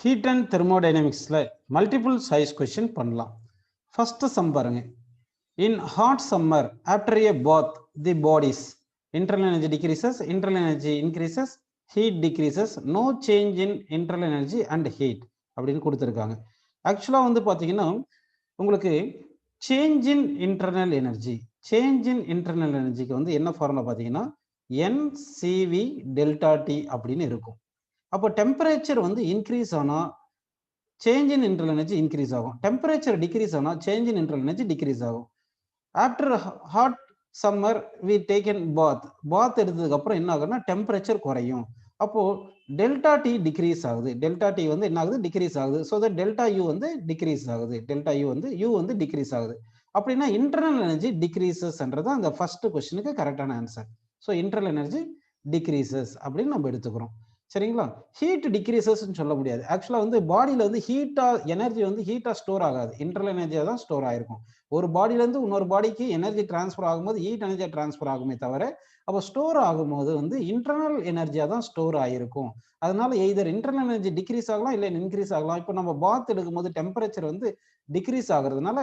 Heat and thermodynamicsல multiple choice question பண்ணலாம். First sum பாருங்க. In hot summer, after a bath, the body's internal energy decreases, internal energy increases, heat decreases, no change in internal energy and heat அப்படின்னு கொடுத்துருக்காங்க. ஆக்சுவலாக வந்து பார்த்தீங்கன்னா உங்களுக்கு change in internal energy வந்து என்ன ஃபார்முலா பார்த்தீங்கன்னா என்சிவி டெல்டா டி அப்படின்னு இருக்கும். அப்போ டெம்பரேச்சர் வந்து இன்க்ரீஸ் ஆனால் change in internal energy increase ஆகும். டெம்பரேச்சர் டிக்ரீஸ் ஆனால் change in internal energy decrease ஆகும். After hot summer we taken bath எடுத்ததுக்கு அப்புறம் என்ன ஆகுதுன்னா டெம்பரேச்சர் குறையும். அப்போ டெல்டா டி டிக்ரீஸ் ஆகுது. டெல்டா டி வந்து என்ன ஆகுது? டிக்ரீஸ் ஆகுது. ஸோ தட் டெல்டா யூ வந்து டிக்ரீஸ் ஆகுது. டெல்டா யூ வந்து டிக்ரீஸ் ஆகுது. அப்படின்னா இன்டர்னல் எனர்ஜி டிக்ரீசஸ்ன்றது அந்த ஃபர்ஸ்ட் கொஸ்டினுக்கு கரெக்டான answer. So internal energy decreases அப்படின்னு நம்ம எடுத்துக்கிறோம். சரிங்களா? ஹீட் டிக்ரீசஸ் சொல்ல முடியாது. ஆக்சுவலா வந்து பாடியில வந்து எனர்ஜி வந்து ஹீட்டா ஸ்டோர் ஆகாது. இன்டர்னல் எனர்ஜியா தான் ஸ்டோர் ஆயிருக்கும். ஒரு பாடியில இருந்து இன்னொரு பாடிக்கு எனர்ஜி டிரான்ஸ்ஃபர் ஆகும்போது ஹீட் எனர்ஜியா டிரான்ஸ்ஃபர் ஆகுமே தவிர, அப்போ ஸ்டோர் ஆகும்போது வந்து இன்டர்னல் எனர்ஜியா தான் ஸ்டோர் ஆயிருக்கும். அதனால எய்தர் இன்டர்னல் எனர்ஜி டிக்ரீஸ் ஆகலாம், இல்லை இன்க்ரீஸ் ஆகலாம். இப்போ நம்ம பாத் எடுக்கும்போது டெம்பரேச்சர் வந்து டிக்ரீஸ் ஆகுறதுனால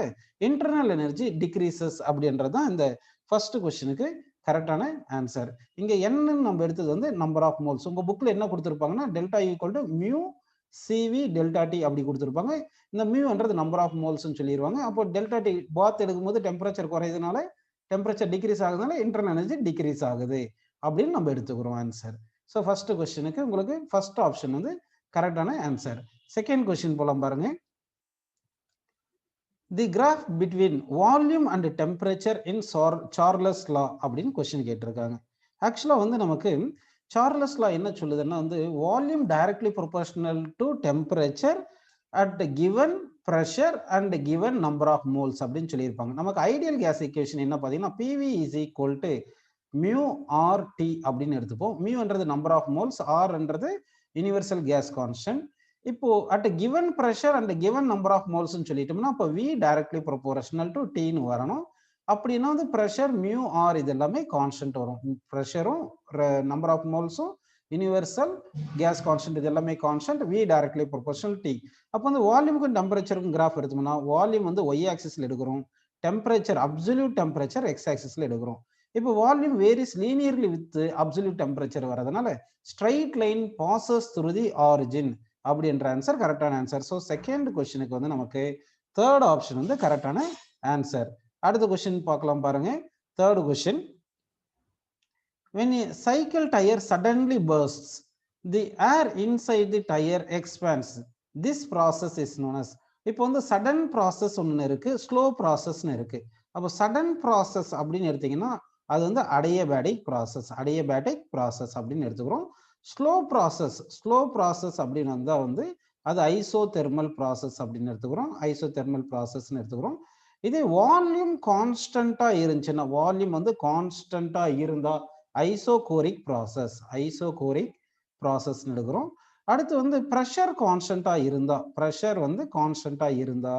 இன்டர்னல் எனர்ஜி டிக்ரீசஸ் அப்படின்றது தான் இந்த ஃபர்ஸ்ட் கொஸ்டினுக்கு கரெக்டான ஆன்சர். இங்க என்னன்னு நம்ம எடுத்தது வந்து நம்பர் ஆஃப் மோல்ஸ். உங்க புக்ல என்ன கொடுத்துருப்பாங்கன்னா delta equal to mu CV delta T அப்படி கொடுத்துருப்பாங்க. இந்த மியூன்றது நம்பர் ஆஃப் மோல்ஸ்ன்னு சொல்லிடுவாங்க. அப்போ டெல்டா டி பாத் எடுக்கும்போது டெம்பரேச்சர் குறையுதுனால டெம்பரேச்சர் டிக்ரீஸ் ஆகுதுனால இன்டர்னல் எனர்ஜி டிக்ரீஸ் ஆகுது அப்படின்னு நம்ம எடுத்துக்கிறோம் ஆன்சர். ஸோ ஃபர்ஸ்ட் கொஸ்டினுக்கு உங்களுக்கு ஃபர்ஸ்ட் ஆப்ஷன் வந்து கரெக்டான ஆன்சர். செகண்ட் கொஸ்டின் போலாம் பாருங்க. தி graph between volume and temperature in Charles லா அப்படின்னு கொஸ்டின் கேட்டிருக்காங்க. ஆக்சுவலா வந்து நமக்கு சார்லஸ் லா என்ன சொல்லுதுன்னா வந்து volume directly proportional to temperature at given pressure and given number of moles அப்படின்னு சொல்லியிருப்பாங்க. நமக்கு ஐடியல் கேஸ் ஈக்குவேஷன் என்ன பார்த்தீங்கன்னா PV is equal to mu R T அப்படின்னு எடுத்துப்போம். மியூன்றது நம்பர் ஆஃப் மோல்ஸ், ஆர்ன்றது யூனிவர்சல் கேஸ் கான்ஸ்டன்ட். இப்போ at given pressure and given number of moles சொல்லிட்டோம்னா அப்போ வி டைரக்ட்லி ப்ரொபோர்ஷனல் டு டின்னு வரணும். அப்படின்னா வந்து ப்ரெஷர் மியூ ஆர் இது எல்லாமே கான்ஸ்டன்ட் வரும். ப்ரெஷரும் நம்பர் ஆஃப் மோல்ஸும் யூனிவர்சல் கேஸ் கான்ஸ்டன்ட் இது எல்லாமே constant, V directly proportional T. அப்போ வந்து வால்யூமுக்கும் டெம்பரேச்சருக்கும் கிராஃப் எடுத்தோம்னா வால்யூம் வந்து ஒய் ஆக்சிஸ்ல எடுக்கிறோம், டெம்பரேச்சர் அப்சல்யூட் டெம்பரேச்சர் எக்ஸ் ஆக்சிஸ்ல எடுக்கிறோம். இப்போ volume varies linearly with absolute temperature வரதுனால straight line passes through the origin அப்படின்ற ஆன்சர் கரெக்டான ஆன்சர். ஸோ செகண்ட் கொஸ்டினுக்கு வந்து நமக்கு தேர்ட் ஆப்ஷன் வந்து கரெக்டான ஆன்சர். அடுத்த கொஸ்டின் பார்க்கலாம் பாருங்க. Third question. When a cycle tire suddenly bursts, the air inside the tire expands. This process is known as. இப்போ வந்து சடன் ப்ராசஸ் ஒன்று இருக்கு, ஸ்லோ ப்ராசஸ்னு இருக்கு. அப்போ சடன் ப்ராசஸ் அப்படின்னு எடுத்தீங்கன்னா அது வந்து அடியபேட்டிக் ப்ராசஸ் அப்படின்னு எடுத்துக்கிறோம். ஸ்லோ ப்ராசஸ் அப்படின்னு வந்தா வந்து அது ஐசோதெர்மல் ப்ராசஸ் அப்படின்னு எடுத்துக்கிறோம். இதே வால்யூம் கான்ஸ்டன்டா இருந்துச்சுன்னா, வால்யூம் வந்து கான்ஸ்டன்டா இருந்தா ஐசோகோரிக் ப்ராசஸ் எடுக்கிறோம். அடுத்து வந்து ப்ரெஷர் கான்ஸ்டன்டா இருந்தா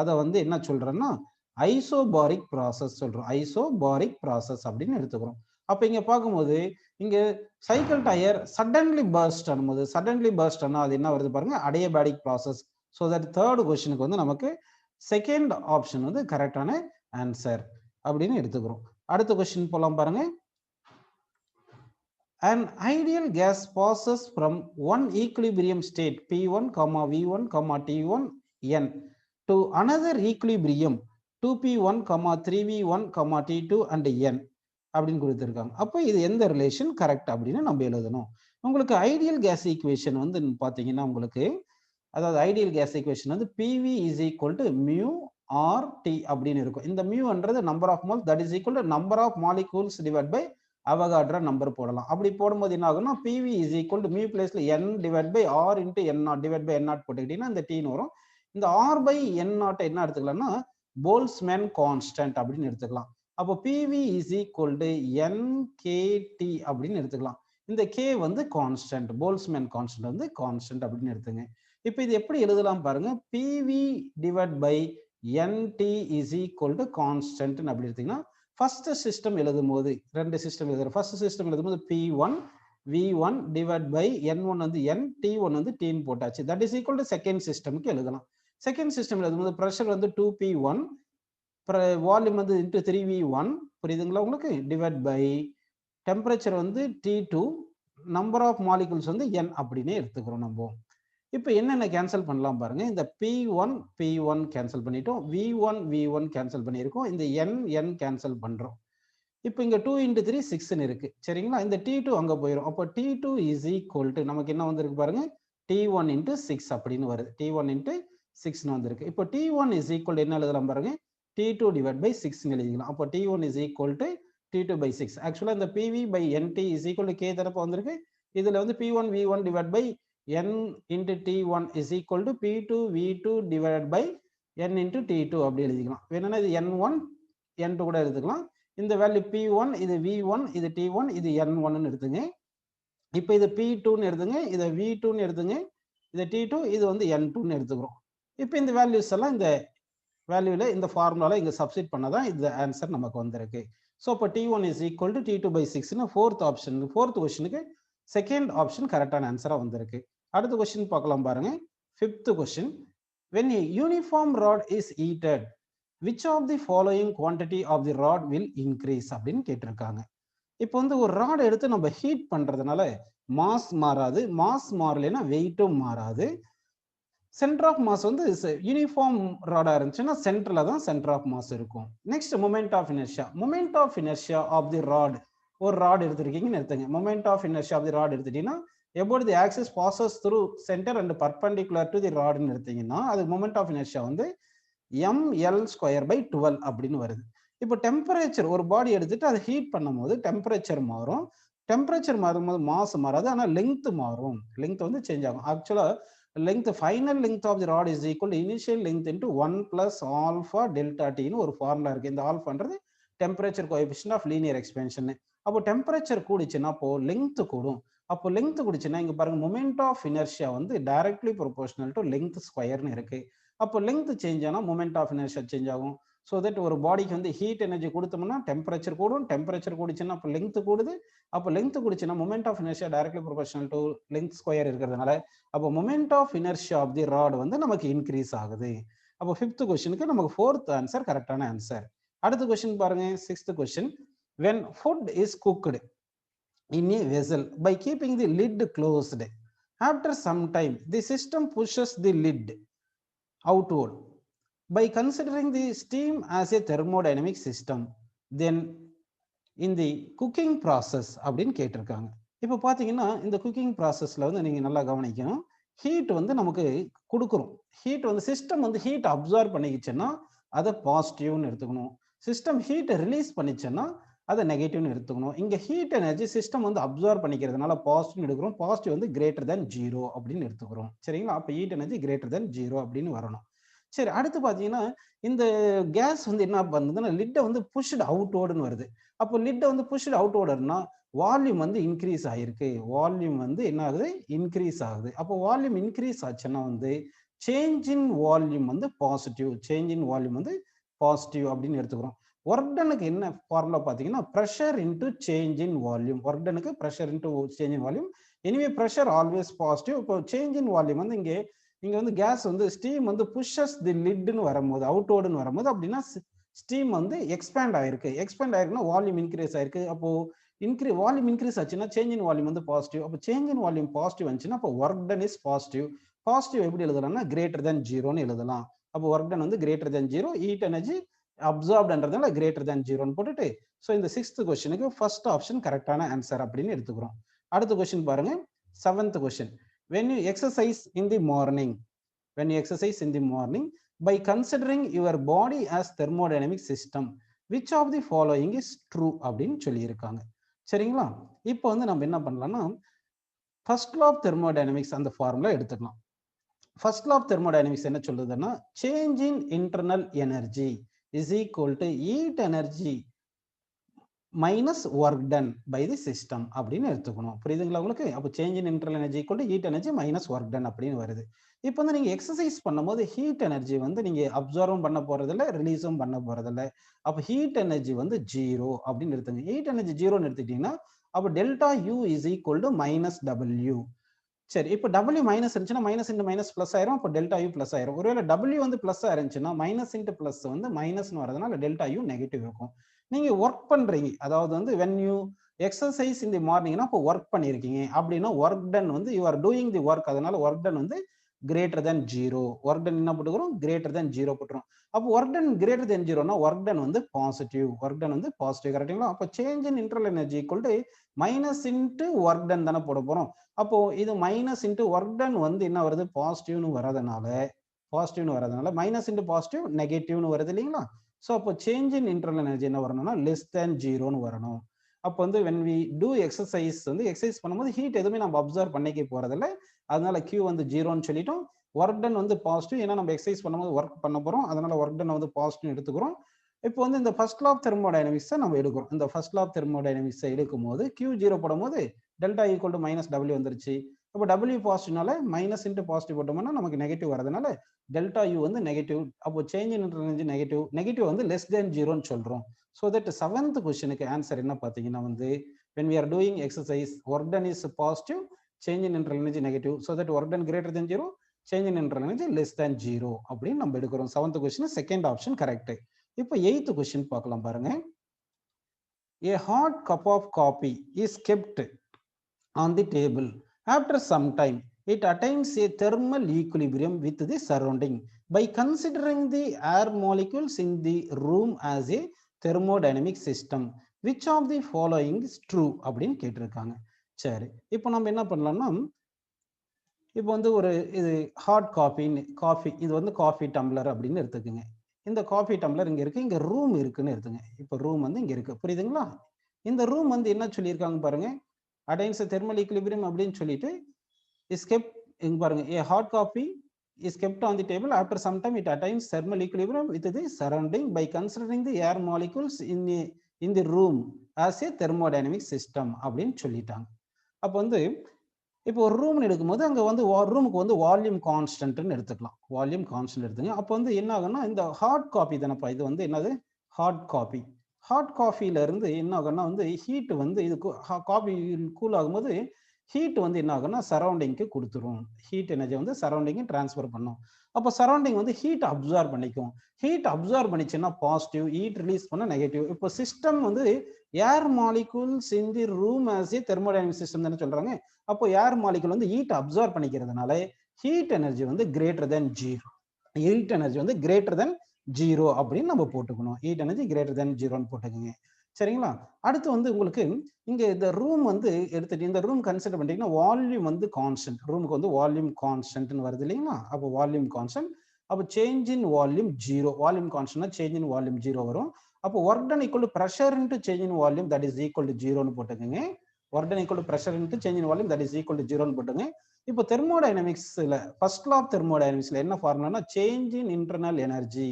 அதை வந்து என்ன சொல்றோம்னா ஐசோபாரிக் ப்ராசஸ் சொல்றோம். ஐசோபாரிக் ப்ராசஸ் அப்படின்னு எடுத்துக்கிறோம். அப்ப இங்க பார்க்கும்போது இங்க சைக்கிள் டயர் சடன்லி பர்ஸ்ட் ஆனா அது என்ன வருது பாருங்க, adiabatic process. So that third கொஸ்டினுக்கு வந்து நமக்கு செகண்ட் ஆப்ஷன் வந்து கரெக்டான ஆன்சர் அப்படின்னு எடுத்துக்கிறோம். அடுத்த கொஸ்டின் போலாம் பாருங்க. An ideal gas passes from one equilibrium state P1, V1, T1, N to another equilibrium 2P1, 3V1, T2 and N அப்படின்னு கொடுத்துருக்காங்க. அப்போ இது எந்த ரிலேஷன் கரெக்ட் அப்படின்னு நம்ம எழுதணும். உங்களுக்கு ஐடியல் கேஸ் ஈக்குவேஷன் வந்து பார்த்தீங்கன்னா உங்களுக்கு அதாவது ஐடியல் கேஸ் ஈக்குவேஷன் வந்து PV is equal to mu RT அப்படின்னு இருக்கும். இந்த மியூன்றது number of moles, that is equal to number of molecules divide by Avogadro number போடலாம். அப்படி போடும்போது என்ன ஆகும்னா PV is equal to mu பிளேஸ்ல N divide by R into N0 divide by N0 போட்டுக்கிட்டீங்கன்னா இந்த T வரும். இந்த R பை N0 என்ன எடுத்துக்கலாம்னா போல்ஸ்மேன் கான்ஸ்டன்ட் அப்படின்னு எடுத்துக்கலாம். அப்போ PV is equal to NKT அப்படின்னு எடுத்துக்கலாம். இந்த K வந்து கான்ஸ்டன்ட், போல்ஸ்மேன் கான்ஸ்டன்ட் வந்து கான்ஸ்டன்ட் அப்படின்னு எடுத்துங்க. இப்போ இது எப்படி எழுதலாம் பாருங்க. PV divide by NT is equal to constant அப்படி எடுத்தீங்கன்னா ஃபர்ஸ்ட் சிஸ்டம் எழுதும் போது ரெண்டு சிஸ்டம் எழுதுறோம். ஃபர்ஸ்ட் சிஸ்டம் எழுதும் போது P1 V1 divided by N1 வந்து N, T1 வந்து T போட்டாச்சு. That is equal to second systemக்கு எழுதலாம். Second system எழுதும்போது pressure வந்து 2P1, வால்யூம் வந்து into 3V1, புரியுதுங்களா உங்களுக்கு? டிவைட் பை டெம்பரேச்சர் வந்து T2, நம்பர் ஆஃப் மாலிகுல்ஸ் வந்து N அப்படின்னே எடுத்துக்கிறோம் நம்ம. இப்போ என்னென்ன கேன்சல் பண்ணலாம் பாருங்க. இந்த P1 கேன்சல் பண்ணிட்டோம், V1 கேன்சல் பண்ணியிருக்கோம், இந்த N கேன்சல் பண்றோம். இப்போ இங்க 2 into 3 6ன்னு இருக்கு, சரிங்களா? இந்த T2 அங்க போயிடும். அப்போ T2 is equal to நமக்கு என்ன வந்திருக்கு பாருங்க, T1 into 6 அப்படின்னு வருது. T1 into 6ன்னு வந்திருக்கு. இப்போ T1 is equal to என்ன எழுதலாம் பாருங்க, T2 divided by 6ன்னு எழுதிக்கலாம். அப்போ T1 is equal to T2 by 6. ஆக்சுவலா இந்த PV by NT is equal to K தரப்ப வந்திருக்கு. இதுல வந்து P1 V1 divided by N into T1 is equal to P2 V2 divided by N into T2 அப்படி எழுதிக்கலாம். வேணும்னா இது N1 N2 கூட எடுத்துக்கலாம். இந்த வேல்யூ P1, இது V1, இது T1, இது N1ன்னு எடுத்துங்க. இப்போ இது P2ன்னு எடுத்துங்க, இதை V2ன்னு எடுத்துங்க, இதை T2, இது வந்து N2ன்னு எடுத்துக்கிறோம். இப்போ இந்த வேல்யூஸ் எல்லாம் இந்த வேல்யூல இந்த ஃபார்முலால இங்க சப்ஸ்டிட் பண்ணாதான் இந்த ஆன்சர் நமக்கு வந்திருக்கு. ஸோ இப்போ T1 is equal to T2 by 6ன்னு ஃபோர்த் கொஸ்டினுக்கு செகண்ட் ஆப்ஷன் கரெக்டான ஆன்சரா வந்திருக்கு. அடுத்த கொஸ்டின் பார்க்கலாம் பாருங்க. Fifth question, when a uniform rod is heated, which of the following quantity of the rod will increase அப்படின்னு கேட்டிருக்காங்க. இப்போ வந்து ஒரு ராட் எடுத்து நம்ம ஹீட் பண்றதுனால மாஸ் மாறாது, மாஸ் மாறலைன்னா வெயிட்டும் மாறாது. சென்டர் ஆஃப் மாஸ் வந்து யூனிஃபார்ம் ராடா இருந்துச்சுன்னா சென்டர்ல தான் சென்டர் ஆஃப் மாஸ் இருக்கும். Next moment of inertia of the rod. ஒரு ராட் எடுத்துருக்கீங்கன்னு எடுத்துங்க. Moment of inertia of the rod எடுத்துட்டீங்கன்னா about the axis passes through center and perpendicular to the rod ன்னு எடுத்தீங்கன்னா அது மொமெண்ட் ஆஃப் இனர்ஷியா வந்து mL²/12 அப்படின்னு வருது. இப்போ டெம்பரேச்சர், ஒரு பாடி எடுத்துட்டு அதை ஹீட் பண்ணும் போது டெம்பரேச்சர் மாறும். டெம்பரேச்சர் மாறும்போது மாஸ் மாறாது, ஆனால் லெங்த் மாறும். லெங்த் வந்து சேஞ்ச் ஆகும். ஆக்சுவலா length, final length of the rod is equal to initial length into 1 plus alpha delta t ன்னு ஒரு ஃபார்முலா இருக்கு. இந்த ஆல்ஃபான்றது டெம்பரேச்சர் கோஎஃபிஷியன்ட் ஆஃப் லீனியர் எக்ஸ்பென்ஷன். அப்போ டெம்பரேச்சர் கூடிச்சுன்னா அப்போ லெங்த் கூடும். அப்போ லெங்த் கூடிச்சுன்னா இங்க பாருங்க, மொமெண்ட் ஆஃப் இனர்ஷியா வந்து டைரக்ட்லி ப்ரொபோர்ஷனல் டு லெங்த் ஸ்கொயர்னு இருக்கு. அப்போ லெங்த் சேஞ்ச் ஆனா மொமெண்ட் ஆஃப் இனர்ஷியா சேஞ்ச் ஆகும். ஸோ தட் ஒரு பாடிக்கு வந்து ஹீட் எனர்ஜி கொடுத்தோம்னா டெம்பரேச்சர் கூடும், டெம்பரேச்சர் கூடிச்சுன்னா அப்போ லெங்த் கூடுது. அப்போ லெங்த் கூடிச்சுன்னா moment of inertia directly proportional to length square இருக்கிறதுனால அப்போ moment of inertia of the rod வந்து நமக்கு இன்க்ரீஸ் ஆகுது. அப்போ ஃபிஃப்த் கொஸ்டினுக்கு நமக்கு ஃபோர்த் ஆன்சர் கரெக்டான ஆன்சர். அடுத்த கொஸ்டின் பாருங்க, sixth question. when food is cooked in a vessel by keeping the lid closed, after some time the system pushes the lid outward. By considering the steam as a thermodynamic system, then in the cooking process அப்படின்னு கேட்டிருக்காங்க. இப்போ பார்த்தீங்கன்னா இந்த cooking ப்ராசஸ்ல வந்து நீங்க நல்லா கவனிக்கணும். ஹீட் வந்து நமக்கு கொடுக்குறோம். ஹீட் வந்து சிஸ்டம் வந்து ஹீட் அப்சார்ப் பண்ணிக்கிச்சுன்னா அதை பாசிட்டிவ்னு எடுத்துக்கணும். சிஸ்டம் ஹீட்டை ரிலீஸ் பண்ணிச்சுன்னா அதை நெகட்டிவ்னு எடுத்துக்கணும். இங்க ஹீட் எனர்ஜி சிஸ்டம் வந்து அப்சார்ப் பண்ணிக்கிறதுனால பாசிட்டிவ் எடுக்கிறோம். பாசிட்டிவ் வந்து கிரேட்டர் தேன் 0 அப்படின்னு எடுத்துக்கிறோம். சரிங்களா? அப்போ ஹீட் எனர்ஜி கிரேட்டர் தேன் 0 அப்படின்னு வரணும். சரி, அடுத்து பார்த்தீங்கன்னா இந்த கேஸ் வந்து என்ன பண்ணுதுன்னா லிட்டை வந்து புஷ்டு அவுட்வோர்டுன்னு வருது. அப்போ லிட்டை வந்து புஷ்டு அவுட்வோர்டுன்னா வால்யூம் வந்து இன்க்ரீஸ் ஆகிருக்கு. வால்யூம் வந்து என்ன ஆகுது? இன்க்ரீஸ் ஆகுது. அப்போ வால்யூம் இன்க்ரீஸ் ஆச்சுன்னா வந்து சேஞ்ச் இன் வால்யூம் வந்து பாசிட்டிவ். சேஞ்ச் இன் வால்யூம் வந்து பாசிட்டிவ் அப்படின்னு எடுத்துக்கிறோம். ஒர்க் டனுக்கு என்ன ஃபார்முலா பார்த்தீங்கன்னா pressure into change in volume. Work டனுக்கு pressure into change in volume. Anyway pressure always positive. இப்போ சேஞ்ச் இன் வால்யூம் வந்து இங்க வந்து கேஸ் வந்து ஸ்டீம் வந்து புஷஸ் தி லிட்னு வரும்போது, அவுட்வோர்டுன்னு வரும்போது அப்படின்னா ஸ்டீம் வந்து எக்ஸ்பேண்ட் ஆயிருக்கு. எக்ஸ்பேண்ட் ஆயிருக்குன்னா வால்யூம் இன்க்ரீஸ் ஆயிருக்கு. அப்போ வால்யூம் இன்க்ரீஸ் ஆச்சுன்னா சேஞ்ச் இன் வால்யூம் வந்து பாசிட்டிவ். அப்போ சேஞ்ச் இன் வால்யூம் பாசிட்டிவ் வந்துச்சுன்னா அப்போ work done is positive. Positive எப்படி எழுதலாம்னா கிரேட்டர் தேன் 0ன்னு எழுதலாம். அப்போ ஒர்க் டன் வந்து கிரேட்டர் தேன் 0, ஹீட் எனர்ஜி அப்சார்ப்ன்றதுனால கிரேட்டர் தேன் 0ன்னு போட்டுட்டு ஸோ இந்த சிக்ஸ்த் கொஸ்டினுக்கு ஃபர்ஸ்ட் ஆப்ஷன் கரெக்டான ஆன்சர் அப்படின்னு எடுத்துக்கிறோம். அடுத்த கொஸ்டின் பாருங்க, seventh question. when you exercise in the morning by considering your body as thermodynamic system, which of the following is true அப்படின்னு சொல்லியிருக்காங்க. சரிங்களா? இப்போ வந்து நம்ம என்ன பண்ணலாம்னா ஃபர்ஸ்ட் லா ஆஃப் தெர்மோடைனமிக்ஸ் அந்த ஃபார்முலா எடுத்துக்கலாம். ஃபர்ஸ்ட் லா ஆஃப் தெர்மோடைனமிக்ஸ் என்ன சொல்லுதுன்னா change in internal energy is equal to heat energy minus work done by the system அப்படின்னு எடுத்துக்கணும். புரியுதுங்களா உங்களுக்கு? அப்போ change in internal energy equal to heat energy minus work done அப்படின்னு வருது. இப்போ வந்து நீங்க எக்ஸசைஸ் பண்ணும்போது ஹீட் எனர்ஜி வந்து நீங்க அப்சர்வும் பண்ண போறதில்ல, ரிலீஸும் பண்ண போறதில்ல. அப்போ ஹீட் எனர்ஜி வந்து 0 அப்படின்னு எடுத்துங்க. ஹீட் எனர்ஜி 0ன்னு எடுத்துக்கிட்டீங்கன்னா அப்போ delta U is equal to minus W. சரி, இப்போ டபிள்யூ மைனஸ் இருந்துச்சுன்னா மைனஸ் இன்ட்டு மைனஸ் பிளஸ் ஆயிரும். அப்போ டெல்டா யூ பிளஸ் ஆயிரும். ஒருவேளை டபிள்யூ வந்து பிளஸ் இருந்துச்சுன்னா மைனஸ் இன்ட்டு பிளஸ் வந்து மைனஸ்னு வரதுனால டெல்டா யூ நெகட்டிவ் இருக்கும். நீங்க ஒர்க் பண்றீங்க, அதாவது வந்து வென் யூ எக்ஸசைஸ் இந்த மார்னிங்னா இப்போ ஒர்க் பண்ணியிருக்கீங்க அப்படின்னா ஒர்க் டன் வந்து you are doing the work, அதனால ஒர்க் டன் வந்து greater than zero. Work done என்ன போட்டுக்கிறோம், கிரேட்டர் தென் ஜீரோ போட்டுரும். அப்போ ஒர்க் டன் கிரேட்டர் தென் ஜீரோனா ஒர்க் டன் வந்து பாசிட்டிவ், ஒர்க் டன் வந்து பாசிட்டிவ், கரெக்டுங்களா? அப்போ change in internal energy equal to minus into work done தானே போட போறோம். அப்போ இது மைனஸ் இன்ட்டு ஒர்க் டன் வந்து என்ன வருது, பாசிட்டிவ்னு வரதுனால மைனஸ் இன்ட்டு பாசிட்டிவ் நெகட்டிவ்னு வருது இல்லைங்களா? ஸோ அப்போ சேஞ்ச் இன் இன்டர்னல் எனர்ஜி என்ன வரணும்னா லெஸ் தேன் ஜீரோன்னு வரணும். அப்போ வந்து when we do exercise வந்து எக்ஸசைஸ் பண்ணும்போது ஹீட் எதுவுமே நம்ம அப்சர்வ் பண்ணிக்க போறதில்லை, அதனால Q வந்து ஜீரோன்னு சொல்லிட்டோம். ஒர்க் டன் வந்து பாசிட்டிவ், ஏன்னா நம்ம எக்ஸசைஸ் பண்ணும்போது ஒர்க் பண்ண போறோம், அதனால ஒர்க் டன் வந்து பாசிட்டிவ் எடுத்துக்கிறோம். இப்போ வந்து இந்த ஃபர்ஸ்ட் லா ஆஃப் தெர்மோடைனமிக்ஸை நம்ம எடுக்கிறோம். இந்த ஃபர்ஸ்ட் லா ஆஃப் தெர்மோடைனமிக்ஸை எடுக்கும் போது Q ஜீரோ போடும்போது delta equal to minus W வந்துருச்சு. அப்போ டபிள்யூ பாசிட்டிவ்னால மைனஸ் இன்ட்டு பாசிட்டிவ் போட்டோம்னா நமக்கு நெகட்டிவ் வரதுனால டெல்டா யூ வந்து நெகட்டிவ். அப்போ change in internal energy negative, negative வந்து லெஸ் தேன் ஜீரோன்னு சொல்றோம். ஸோ தட் செவன்த் கொஸ்டினுக்கு ஆன்சர் என்ன பார்த்தீங்கன்னா வந்து when we are doing exercise work done is positive, change in internal energy negative, so that work done greater than zero, change in internal energy less than zero அப்படின்னு நம்ம எடுக்கிறோம். Seventh question second option correct. இப்போ eighth question பார்க்கலாம் பாருங்க. A hot cup of coffee is kept on the table. After some time, it attains a thermal equilibrium with the surrounding. By considering the air molecules in the room as a thermodynamic system, which of the following is true அப்படின்னு கேட்டிருக்காங்க. சரி, இப்போ நம்ம என்ன பண்ணலாம்னா, இப்போ வந்து ஒரு இது ஹாட் காஃபி, இது வந்து காஃபி டம்ளர் அப்படின்னு எடுத்துக்கோங்க. இந்த காஃபி டம்ளர் இங்க இருக்கு, இங்க ரூம் இருக்குன்னு எடுத்துங்க. இப்போ ரூம் வந்து இங்க இருக்கு, புரியுதுங்களா? இந்த ரூம் வந்து என்ன சொல்லியிருக்காங்க பாருங்க, அடைன்ஸ் தெர்மல் ஈக்விலிபிரியம் அப்படின்னு சொல்லிட்டு இஸ் கெப்ட், இங்க பாருங்க, a hot coffee is kept on the table, after some time it attains thermal equilibrium with the surrounding by considering the air molecules in the room as a thermodynamic system அப்படின்னு சொல்லிட்டாங்க. அப்போ வந்து இப்போ ஒரு ரூம்னு எடுக்கும்போது அங்கே வந்து ரூமுக்கு வந்து வால்யூம் கான்ஸ்டன்ட்னு எடுத்துக்கலாம். வால்யூம் கான்ஸ்டன்ட் எடுத்துங்க. அப்போ வந்து என்ன ஆகும்னா இந்த ஹாட் காஃபி தானப்பா, இது வந்து என்னது ஹாட் காஃபி. ஹாட் காஃபில இருந்து என்ன ஆகும்னா வந்து ஹீட் வந்து இது காஃபி கூல் ஆகும்போது ஹீட் வந்து என்ன ஆகும்னா சரௌண்டிங்க்கு கொடுத்துரும். ஹீட் எனர்ஜி வந்து சரௌண்டிங்கு டிரான்ஸ்ஃபர் பண்ணும். அப்போ சரௌண்டிங் வந்து ஹீட் அப்சர்வ் பண்ணிக்கும். ஹீட் அப்சர்வ் பண்ணிச்சுன்னா பாசிட்டிவ், ஹீட் ரிலீஸ் பண்ண நெகட்டிவ். இப்போ சிஸ்டம் வந்து air molecules in the room as a thermodynamic system தானே சொல்றாங்க. அப்போ ஏர் மாலிகூல் வந்து ஹீட் அப்சர்வ் பண்ணிக்கிறதுனால ஹீட் எனர்ஜி வந்து greater than zero. Heat energy வந்து கிரேட்டர் தென் ஜீரோ அப்படின்னு நம்ம போட்டுக்கணும். ஹீட் எனர்ஜி கிரேட்டர் தென் ஜீரோன்னு போட்டுக்கோங்க. சரிங்களா? அடுத்து வந்து உங்களுக்கு இங்க இந்த ரூம் வந்து எடுத்துட்டு இந்த ரூம் கன்சிடர் பண்ணிட்டீங்கன்னா வால்யூம் வந்து கான்ஸ்டன்ட், ரூமுக்கு வந்து வால்யூம் கான்ஸ்டன்ட்னு வருது இல்லைங்களா? அப்போ வால்யூம் கான்ஸ்டன்ட், அப்போ change in volume zero. Volume கான்ஸ்டன்ட்னா சேஞ்ச் இன் வால்யூம் ஜீரோ வரும். அப்போ work done equal to pressure into change in volume that is equal to ஜீரோன்னு போட்டுக்கோங்க. Work done equal to pressure into change in volume that is equal to ஜீரோன்னு போட்டுங்க. இப்போ தெர்மோடைனமிக்ஸ்ல first law of தெர்மோடைனமிக்ஸ்ல என்ன ஃபார்முலானா change in internal energy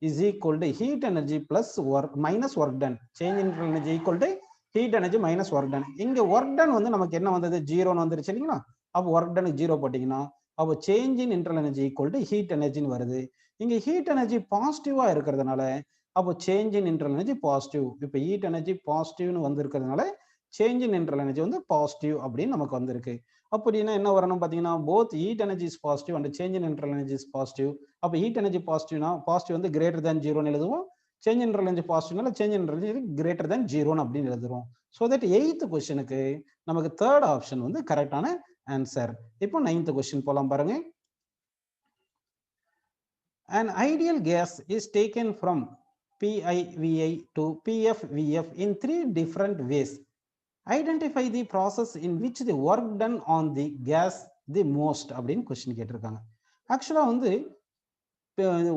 is equal to heat energy plus work minus work done. Change in internal energy equal to heat energy minus work done. இங்க work done வந்து நமக்கு என்ன வந்தது, ஜீரோன்னு வந்துருச்சு இல்லைங்களா? அப்போ work done ஜீரோ போட்டீங்கன்னா அப்போ change in internal energy equal to heat energy வருது. இங்க heat energy பாசிட்டிவா இருக்கிறதுனால அப்போ change in internal energy positive. இப்போ heat energy பாசிட்டிவ்னு வந்து இருக்கிறதுனால change in internal energy வந்து பாசிட்டிவ் அப்படின்னு நமக்கு வந்திருக்கு. அப்படின்னா என்ன வரணும் பார்த்தீங்கன்னா both heat energy is positive and change in internal energy is positive. அப்போ ஹீட் எனர்ஜி பாசிட்டிவ்னா பாசிட்டிவ் வந்து கிரேட்டர் தேன் ஜீரோன்னு எழுதுவோம். சேஞ்ச் இன் இன்டர்னல் எனர்ஜி பாசிட்டிவ்னால change in internal energy greater than ஜீரோன்னு அப்படின்னு எழுதுறோம். ஸோ தட் எய்த் கொஸ்டினுக்கு நமக்கு தேர்ட் ஆப்ஷன் வந்து கரெக்டான ஆன்சர். இப்போ நைன்த் கொஸ்டின் போலாம் பாருங்க. An ideal gas is taken from PIVI to PFVF in 3 different ways. Identify the process in which the work done on the gas the most அப்படின்னு question கேட்டிருக்காங்க. ஆக்சுவலா வந்து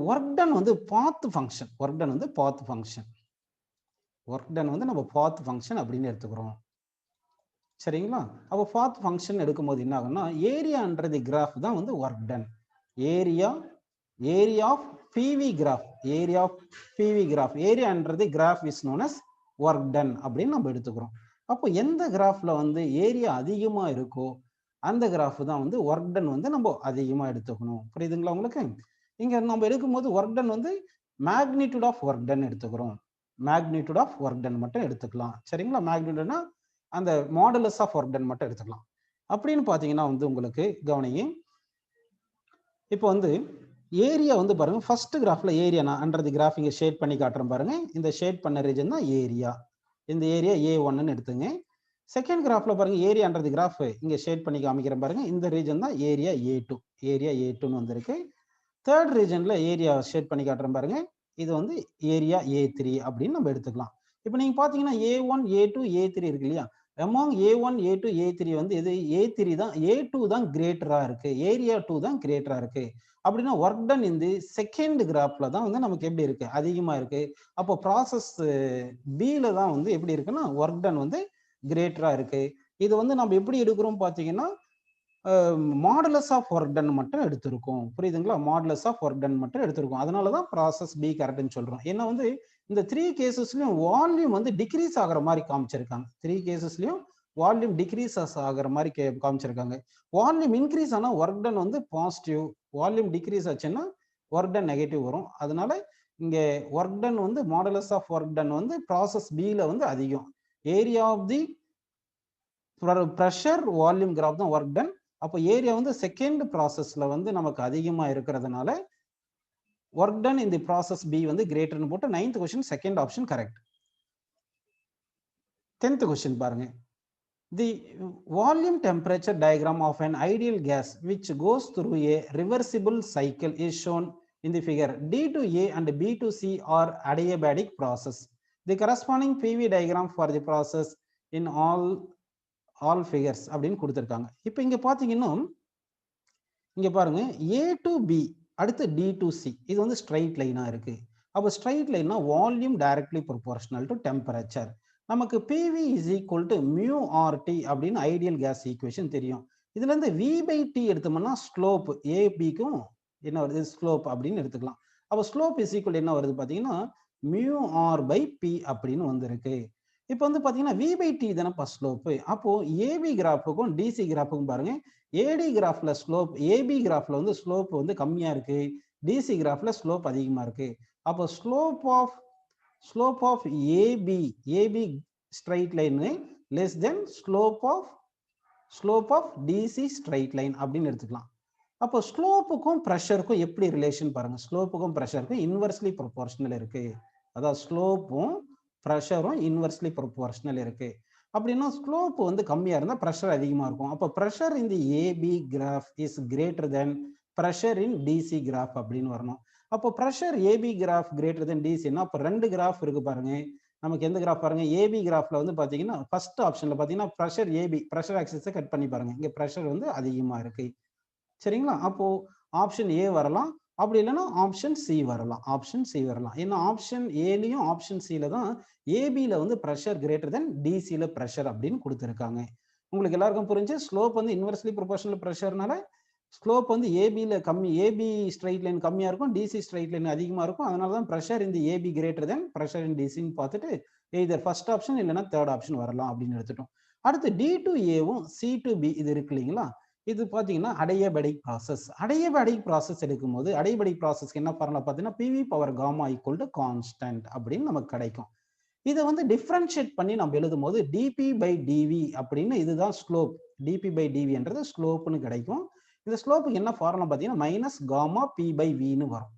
work done வந்து path function, work done வந்து path function, work done வந்து நம்ம பாத் function அப்படின்னு எடுத்துக்கிறோம். சரிங்களா? அப்போ பாத் ஃபங்க்ஷன் எடுக்கும்போது என்ன ஆகும்னா ஏரியான்றது கிராஃப் தான் வந்து work done. Area of PV graph, area of PV graph, ஏரியான்றது graph is known as work done அப்படின்னு நம்ம எடுத்துக்கிறோம். அப்போ எந்த கிராஃப்ல வந்து ஏரியா அதிகமா இருக்கோ அந்த கிராஃப் தான் வந்து ஒர்க் டன் வந்து நம்ம அதிகமா எடுத்துக்கணும். புரியுதுங்களா உங்களுக்கு? இங்க நம்ம எடுக்கும்போது ஒர்க் டன் வந்து மேக்னிடியூட் ஆஃப் ஒர்க் டன் எடுத்துக்கிறோம். மேக்னிடியூட் ஆஃப் ஒர்க் டன் மட்டும் எடுத்துக்கலாம். சரிங்களா? மேக்னிடியூட்னா அந்த மாடுலஸ் ஆஃப் ஒர்க் டன் மட்டும் எடுத்துக்கலாம். அப்படின்னு பார்த்தீங்கன்னா வந்து உங்களுக்கு கவனிங்க. இப்போ வந்து ஏரியா வந்து பாருங்க, ஃபர்ஸ்ட் கிராஃப்ல ஏரியா நான் அண்டர் தி கிராஃப் இங்க ஷேட் பண்ணி காட்டுறேன் பாருங்க. இந்த ஷேட் பண்ண ரீஜன் தான் ஏரியா. இந்த ஏரியா A1ன்னு எடுத்துங்க. செகண்ட் கிராஃப்ல பாருங்க, ஏரியா அண்டர் தி கிராஃப் இங்க ஷேட் பண்ணி காமிக்கிறேன் பாருங்க. இந்த ரீஜன் தான் ஏரியா A2. ஏரியா A2ன்னு வந்திருக்கு. தேர்ட் ரீஜன்ல ஏரியா ஷேட் பண்ணி காட்டுறேன் பாருங்க. இது வந்து ஏரியா A3 அப்படின்னு நம்ம எடுத்துக்கலாம். இப்போ நீங்க பாத்தீங்கன்னா A1, A2, A3 இருக்கு இல்லையா? அமாங் A1, A2, A3 வந்து இது A3 தான், A2 தான் கிரேட்டரா இருக்கு, ஏரியா 2 தான் கிரேட்டரா இருக்கு. அப்படின்னா ஒர்க் டன் இந்த செகண்ட் கிராஃப்ல தான் வந்து நமக்கு எப்படி இருக்கு, அதிகமா இருக்கு. அப்போ ப்ராசஸ் பில தான் வந்து எப்படி இருக்குன்னா ஒர்க் டன் வந்து கிரேட்டரா இருக்கு. இது வந்து நம்ம எப்படி எடுக்கிறோம் பாத்தீங்கன்னா மாடுலஸ் ஆஃப் ஒர்க் டன் மட்டும் எடுத்திருக்கோம். புரியுதுங்களா? மாடுலஸ் ஆஃப் ஒர்க் டன் மட்டும் எடுத்திருக்கோம். அதனால தான் ப்ராசஸ் பி கரெக்ட்னு சொல்றோம். ஏன்னா வந்து இந்த 3 கேசஸ்லயும் வால்யூம் வந்து டிக்ரீஸ் ஆகுற மாதிரி காமிச்சிருக்காங்க. 3 கேசஸ்லயும் வால்யூம் டிக்ரீஸ் ஆகுற மாதிரி காமிச்சிருக்காங்க. வால்யூம் இன்க்ரீஸ் ஆனா ஒர்க் டன் வந்து பாசிட்டிவ், வால்யூம் டிக்ரீஸ் ஆச்சுன்னா ஒர்க் டன் நெகட்டிவ் வரும். அதனால இங்க ஒர்க் டன் வந்து மாடுலஸ் ஆஃப் ஒர்க் டன் வந்து ப்ராசஸ் பில வந்து அதிகம். Area of the pressure volume graph தான் ஒர்க் டன். அப்போ ஏரியா வந்து செகண்ட் ப்ராசஸ்ல வந்து நமக்கு அதிகமா இருக்கிறதுனால work done in the process B வந்து கிரேட்டர்னு போட்டு 9th question second option correct. 10th question பாருங்க. The volume temperature diagram of an ideal gas which goes through a reversible cycle is shown in the figure. D to A and B to C are adiabatic process. The corresponding PV diagram for the process in all figures அப்படின்னு கொடுத்திருக்காங்க. இப்போ இங்க பாத்தீங்கன்னா இங்க பாருங்க, A to B அடுத்து D to C இது வந்து ஸ்ட்ரைட் லைனா இருக்கு. அப்போ ஸ்ட்ரைட் லைன்னா volume directly proportional to temperature. நமக்கு PV is equal to mu RT அப்படின்னு ஐடியல் கேஸ் ஈக்குவேஷன் தெரியும். இதுல இருந்து V by T எடுத்தோம்னா ஸ்லோப் ABக்கும் என்ன வருது, ஸ்லோப் அப்படின்னு எடுத்துக்கலாம். அப்போ ஸ்லோப் இஸ் ஈக்குவல் என்ன வருது பாத்தீங்கன்னா mu R by P அப்படின்னு வந்திருக்கு. இப்போ வந்து பாத்தீங்கன்னா V by T தானே ஸ்லோப். அப்போ AB கிராஃபுக்கும் DC கிராஃபுக்கும் பாருங்க, AD கிராஃப்ல ஸ்லோப், AB கிராஃப்ல வந்து ஸ்லோப் வந்து கம்மியா இருக்கு, DC கிராஃப்ல ஸ்லோப் அதிகமா இருக்கு. அப்போ slope of AB straight line less than slope of DC straight line அப்படின்னு எடுத்துக்கலாம். அப்போ ஸ்லோப்புக்கும் ப்ரெஷருக்கும் எப்படி ரிலேஷன் பாருங்க. ஸ்லோப்புக்கும் ப்ரெஷருக்கும் இன்வெர்ஸ்லி ப்ரொபோர்ஷனல் இருக்கு. அதாவது ஸ்லோப்பும் ப்ரெஷரும் இன்வெர்ஸ்லி ப்ரொபோர்ஷனல் இருக்கு. அப்படின்னா ஸ்லோப் வந்து கம்மியா இருந்தா ப்ரெஷர் அதிகமா இருக்கும். அப்போ pressure in the AB graph is greater than pressure in DC graph அப்படின்னு வரணும். அப்போ pressure AB graph greater than டிசின்னா அப்போ ரெண்டு கிராஃப் இருக்கு பாருங்க. நமக்கு எந்த கிராஃப் பாருங்க, ஏபி கிராஃப்ல வந்து பாத்தீங்கன்னா ஃபர்ஸ்ட் ஆப்ஷன்ல பாத்தீங்கன்னா ப்ரெஷர் ஏபி, ப்ரெஷர் ஆக்சிஸை கட் பண்ணி பாருங்க, இங்க ப்ரெஷர் வந்து அதிகமா இருக்கு. சரிங்களா? அப்போ ஆப்ஷன் ஏ வரலாம், அப்படி இல்லைன்னா ஆப்ஷன் சி வரலாம். ஆப்ஷன் சி வரலாம். ஏன்னா ஆப்ஷன் ஏலையும் ஆப்ஷன் சில தான் ஏபியில வந்து ப்ரெஷர் கிரேட்டர் தென் டிசியில ப்ரெஷர் அப்படின்னு கொடுத்துருக்காங்க. உங்களுக்கு எல்லாருக்கும் புரிஞ்சு, ஸ்லோப் வந்து இன்வெர்ஸ்லி ப்ரொபோர்ஷனல் ப்ரெஷர்னால ஸ்லோப் வந்து ஏபியில கம்மி, ஏபி ஸ்ட்ரைட் லைன் கம்மியா இருக்கும், டிசி ஸ்ட்ரைட் லைன் அதிகமா இருக்கும். அதனால தான் ப்ரெஷர் இந்த AB greater than pressure in டிசின்னு பார்த்துட்டு எய்தர் ஃபர்ஸ்ட் ஆப்ஷன் இல்லைன்னா தேர்ட் ஆப்ஷன் வரலாம் அப்படின்னு எடுத்துட்டோம். அடுத்து டி டு ஏவும் சி டு பி இது இருக்கு இல்லைங்களா, இது பாத்தீங்கன்னா அடையபடிக் ப்ராசஸ். அடையபடிக் ப்ராசஸ் எடுக்கும்போது அடையபடிக் ப்ராசஸ்க்கு என்ன ஃபார்முலா பார்த்தீங்கன்னா PV power gamma equal to constant அப்படின்னு நமக்கு கிடைக்கும். இதை வந்து டிஃபரன்ஷியேட் பண்ணி நம்ம எழுதும் போது dP by dV அப்படின்னு, இதுதான் ஸ்லோப். dP by dV என்றது ஸ்லோப்னு கிடைக்கும். இந்த ஸ்லோப்புக்கு என்ன ஃபார்முலா பார்த்தீங்கன்னா மைனஸ் காமா P by Vன்னு வரும்.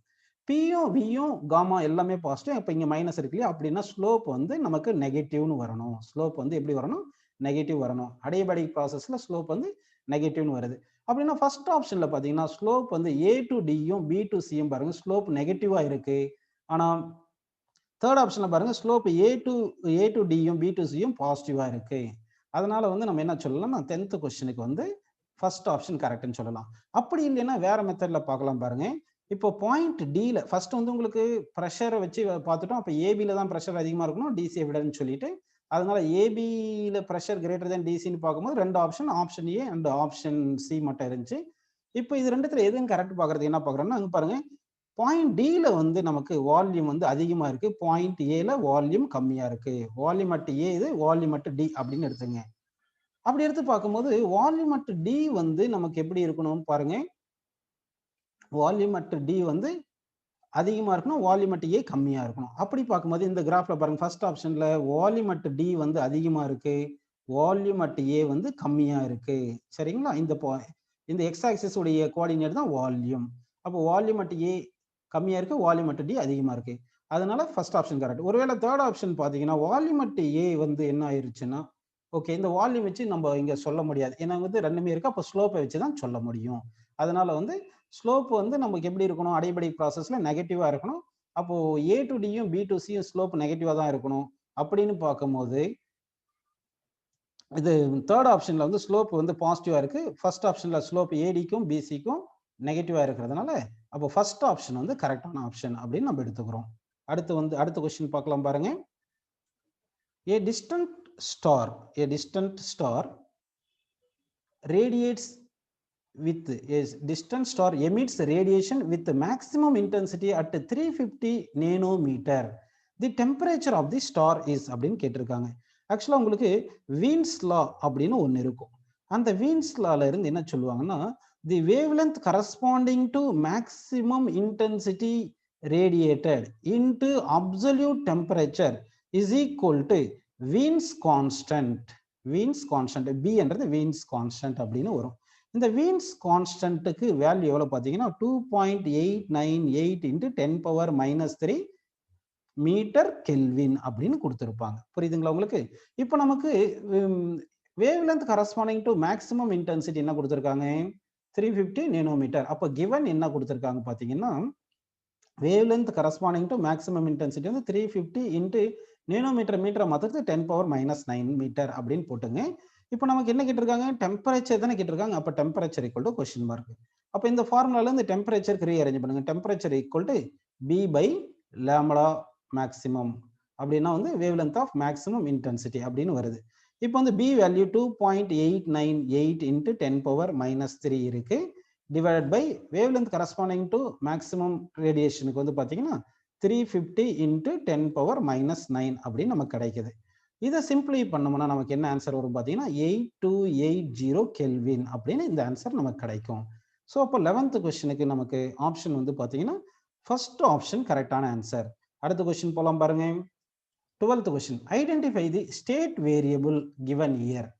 பியும் வியும் காமா எல்லாமே பாசிட்டிவ். இப்போ இங்க மைனஸ் இருக்கு இல்லையா, அப்படின்னா ஸ்லோப் வந்து நமக்கு நெகட்டிவ்னு வரணும். ஸ்லோப் வந்து எப்படி வரணும், நெகட்டிவ் வரணும். அடையபடிக் ப்ராசஸ்ல ஸ்லோப் வந்து நெகட்டிவ்னு வருது. அப்படின்னா ஃபர்ஸ்ட் ஆப்ஷன்ல பாத்தீங்கன்னா ஸ்லோப் வந்து A டு டியும் B டு சியும் பாருங்க ஸ்லோப் நெகட்டிவா இருக்கு. ஆனா தேர்ட் ஆப்ஷன்ல பாருங்க ஸ்லோப் A டு டியும் B டு சியும் பாசிட்டிவா இருக்கு. அதனால வந்து நம்ம என்ன சொல்லலாம், 10th கொஸ்டினுக்கு வந்து ஃபர்ஸ்ட் ஆப்ஷன் கரெக்ட்னு சொல்லலாம். அப்படி இல்லைன்னா வேற மெத்தட்ல பார்க்கலாம் பாருங்க. இப்போ பாயிண்ட் டில ஃபர்ஸ்ட் வந்து உங்களுக்கு ப்ரெஷரை வச்சு பார்த்துட்டோம். அப்போ ஏபியில தான் ப்ரெஷர் அதிகமா இருக்கணும் டிசியை விடன்னு சொல்லிட்டு, அதனால ஏபியில ப்ரெஷர் கிரேட்டர் தென் டிசின்னு பார்க்கும்போது ரெண்டு option, option A and option C மட்டும் இருந்துச்சு. இப்போ இது ரெண்டுத்துல எதுவும் கரெக்ட் பார்க்கறது என்ன பார்க்குறோம்னா, அங்க பாருங்க பாயிண்ட் டில வந்து நமக்கு வால்யூம் வந்து அதிகமா இருக்கு, பாயிண்ட் ஏல வால்யூம் கம்மியா இருக்கு. வால்யூம் அட் ஏ இது, வால்யூம் அட் டி அப்படின்னு எடுத்துங்க. அப்படி எடுத்து பார்க்கும்போது வால்யூம் அட் டி வந்து நமக்கு எப்படி இருக்கணும் பாருங்க, வால்யூம் அட் டி வந்து அதிகமா இருக்கணும், வால்யூம் அட் ஏ கம்மியா இருக்கணும். அப்படி பார்க்கும்போது இந்த கிராஃப்ல பாருங்க ஃபர்ஸ்ட் ஆப்ஷன்ல வால்யூம் அட் டி வந்து அதிகமா இருக்கு, வால்யூம் அட் ஏ வந்து கம்மியா இருக்கு. சரிங்களா? இந்த எக்ஸ் ஆக்சிஸ் உடைய கோஆர்டினேட் தான் வால்யூம். அப்போ வால்யூம் அட் ஏ கம்மியா இருக்கு, வால்யூம் அட் டி அதிகமா இருக்கு. அதனால ஃபர்ஸ்ட் ஆப்ஷன் கரெக்ட். ஒருவேளை தேர்ட் ஆப்ஷன் பாத்தீங்கன்னா வால்யூம் அட் ஏ வந்து என்ன ஆயிருச்சுன்னா, ஓகே இந்த வால்யூம் வச்சு நம்ம இங்க சொல்ல முடியாது. ஏன்னா வந்து ரெண்டுமே இருக்கு. அப்போ ஸ்லோப்பை வச்சு தான் சொல்ல முடியும். அதனால வந்து ஸ்லோப் வந்து நமக்கு எப்படி இருக்கணும்? அடிபடிக் ப்ராசஸ்ல நெகட்டிவா இருக்கணும். அப்போ ஏ டு டியும் பி டு சியும் ஸ்லோப் நெகட்டிவா தான் இருக்கணும். அப்படின்னு பார்க்கும்போது இது தேர்ட் ஆப்ஷன்ல வந்து ஸ்லோப் வந்து பாசிட்டிவா இருக்கு. ஃபர்ஸ்ட் ஆப்ஷன்ல ஸ்லோப் ஏடிக்கும் பிசிக்கும் நெகட்டிவா இருக்கிறதுனால அப்போ ஃபர்ஸ்ட் ஆப்ஷன் வந்து கரெக்டான ஆப்ஷன் அப்படின்னு நம்ம எடுத்துக்கிறோம். அடுத்த கொஸ்டின் பார்க்கலாம் பாருங்க. A distant star radiates with a distant star emits radiation with maximum intensity at 350 nanometer. The temperature of the star is அப்படின்னு கேட்டிருக்காங்க. ஆக்சுவலா உங்களுக்கு வீன்ஸ் லா அப்படின்னு ஒன்று இருக்கும். அந்த வீன்ஸ் லால இருந்து என்ன சொல்லுவாங்கன்னா, the wavelength corresponding to maximum intensity radiated into absolute temperature is equal to Wien's constant. Wien's constant B என்றது வீன்ஸ் கான்ஸ்டன்ட் அப்படின்னு வரும். இந்த வீன்ஸ் கான்ஸ்டன்ட்டுக்கு வேல்யூ எவ்வளவு பார்த்தீங்கன்னா 2.898 இன்ட்டு 10⁻³ மீட்டர் கெல்வின் அப்படின்னு கொடுத்துருப்பாங்க. புரியுதுங்களா உங்களுக்கு? இப்போ நமக்கு wavelength corresponding to maximum intensity என்ன கொடுத்துருக்காங்க? 350 நேனோமீட்டர். அப்போ கிவன் என்ன கொடுத்துருக்காங்க பார்த்தீங்கன்னா, wavelength corresponding to maximum intensity வந்து 350 இன்ட்டு நேனோமீட்டர் மீட்டரை மாற்றுறது 10⁻⁹ மீட்டர் அப்படின்னு போட்டுங்க. இப்போ நமக்கு என்ன கேட்டிருக்காங்க? டெம்பரேச்சர் தானே கேட்டிருக்காங்க. அப்போ temperature equal to question mark. அப்போ இந்த ஃபார்முலால இருந்து டெம்பரேச்சருக்கு ரீஅரேஞ்ச் பண்ணுங்க. Temperature equal to b by lambda maximum அப்படின்னா வந்து வேவ்லென்த் ஆஃப் மேக்ஸிமம் இன்டென்சிட்டி அப்படின்னு வருது. இப்போ வந்து பி வேல்யூ 2.898 இன்ட்டு 10⁻³ இருக்கு. Divide by wavelength corresponding to maximum ரேடியேஷனுக்கு வந்து பார்த்தீங்கன்னா 350 இன்ட்டு 10⁻⁹ அப்படின்னு நமக்கு கிடைக்குது. இதை சிம்பிளை பண்ணோம்னா நமக்கு என்ன ஆன்சர் வரும் பார்த்தீங்கன்னா 8280 கெல்வின் அப்படின்னு இந்த ஆன்சர் நமக்கு கிடைக்கும். ஸோ அப்போ 11th கொஸ்டினுக்கு நமக்கு ஆப்ஷன் வந்து பார்த்தீங்கன்னா ஃபர்ஸ்ட் ஆப்ஷன் கரெக்டான ஆன்சர். அடுத்த கொஸ்டின் போலாம் பாருங்க. 12th question identify the state variable given year.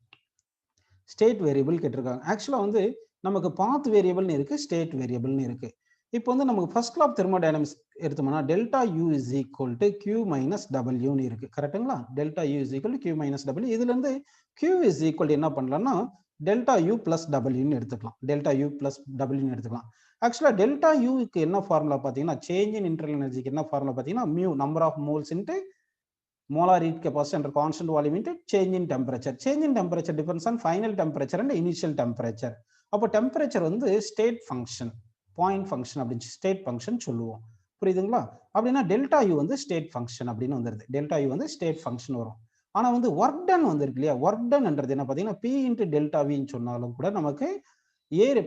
State variable கேட்டிருக்காங்க. ஆக்சுவலாக வந்து நமக்கு பாத் வேரியபிள்னு இருக்கு, ஸ்டேட் வேரியபிள்னு இருக்கு. இப்போ வந்து நமக்கு ஃபர்ஸ்ட் லா ஆஃப் தெர்மோடைனமிக்ஸ் எடுத்தோம்னா delta U is equal to Q minus டபிள்யூன்னு இருக்கு. கரெக்டுங்களா? Delta U is equal to Q minus W. இதுல இருந்து கியூ இஸ் ஈக்குவல் என்ன பண்ணலாம்னா டெல்டா யூ பிளஸ் டபிள்யூன்னு எடுத்துக்கலாம். டெல்டா யூ பிளஸ் டபிள்யூன்னு எடுத்துக்கலாம். ஆக்சுவலா டெல்டா யூக்கு என்ன ஃபார்முலா பார்த்தீங்கன்னா, சேஞ்ச் இன் இன்டர்னல் எனர்ஜிக்கு என்ன ஃபார்முலா பார்த்தீங்கன்னா, mu number of moles into molar heat capacity under constant volume into change in temperature. Change in temperature depends on final temperature and initial temperature. அப்போ temperature வந்து state function, point function அப்படின்னு state function சொல்லுவோம். புரியுதுங்களா? அப்படின்னா delta U வந்து state function அப்படின்னு வந்துருது. Delta U வந்து ஸ்டேட் ஃபங்க்ஷன் வரும். ஆனால் வந்து ஒர்க் டன் வந்துருக்கு இல்லையா? ஒர்க் டன்ன்றது என்ன பார்த்தீங்கன்னா பி இன்ட்டு டெல்டா வின்னு சொன்னாலும் கூட நமக்கு